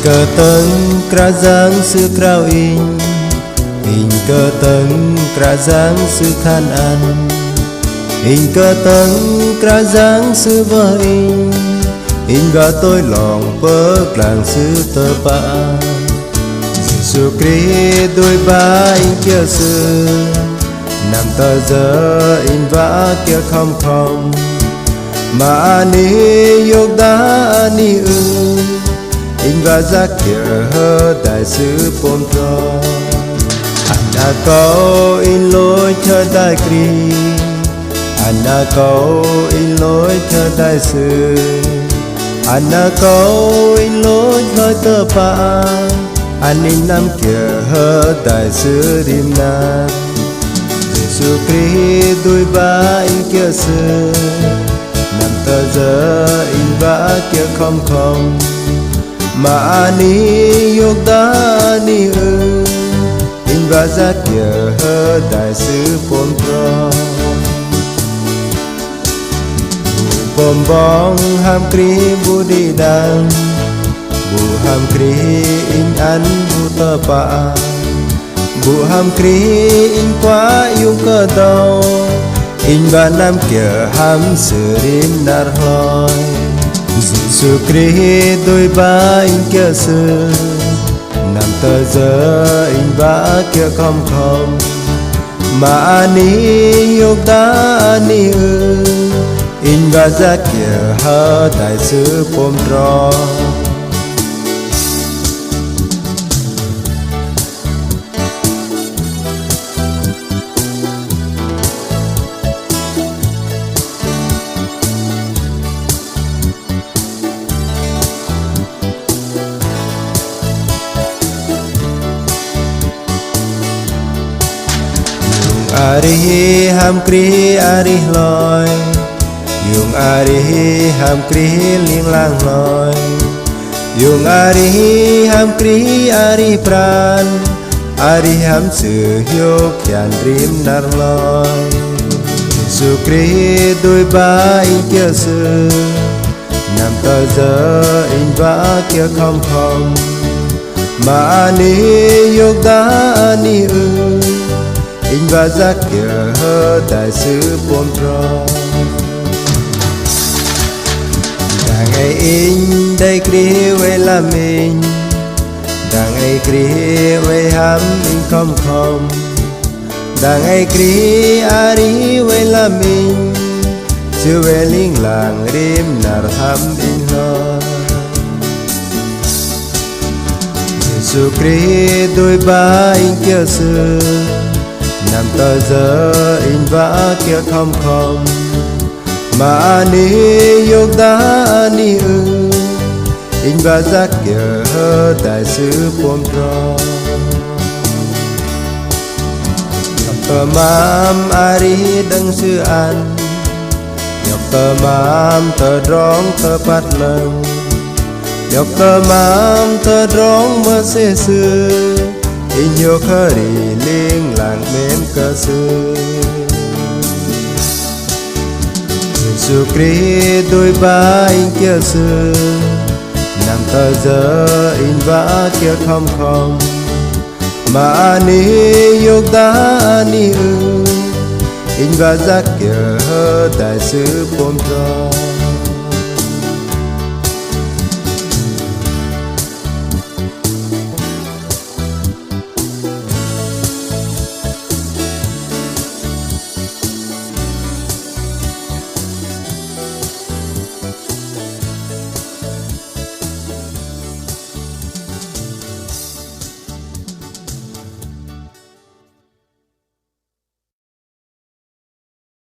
cơ tấn kra giang sư krao in cơ tấn kra giang sư khan an in cơ tấn kra giang sư vợ in gà tôi lòng bớ làng sư tơ ba Giêsu Christ đôi ba in kia sư nằm tờ giờ in vã kia không mà ani yok đá ani in và giác kia hơ đại sứ pom pro anh có in lối cho đại kri anh có in lối cho đại sứ anh có in lối cho tơ pa anh in năm kia hơ đại sứ rim na Giêsu Christ đôi ba in kia sư nằm tờ giờ in vã kia không mà ani yok đá ani in vã giác kia hơ đại sứ pom pro bom bong ham kri bu đi đàn bu ham kri in an bu tơ pa bu ham kri in quá yêu cơ đau in vã nam kia ham sự rin dar hoi Giêsu Christ đôi ba in kia sư nằm tờ giờ in vã kia không mà ani yok đá ani in vã giác kia hơ đại sứ pom pro Ari ham kri ari loi yung ari ham kri liêng lang loi yung ari ham kri ari pran ari ham sự hiếu kyan rim nar loi Giêsu Christ đôi ba in kia sư nằm tờ giờ in vã kia không mà ani yok đá ani in vã giác kia hơ đại sứ pom pro đàng ai in đây kri về là mình đàng ai kri về ham in không đàng ai kri ari về là mình chưa về linh làng rim nar ham in lo Giêsu Christ đôi ba in kia sư nằm tờ giờ in vã kia không mà ani yok đá ani in vã giác kia hơ đại sứ pom pro nhọc tờ mam ari đấng sư an nhọc tờ mam tờ rong tờ bắt lần nhọc tờ mam tờ rong mơ xê sư in yo khari liêng làng mến cơ sư Giêsu Christ đôi ba in kia sư nằm tờ giờ in vã kia không mà ani yok đá ani in vã giác kia hơ đại sứ pom pro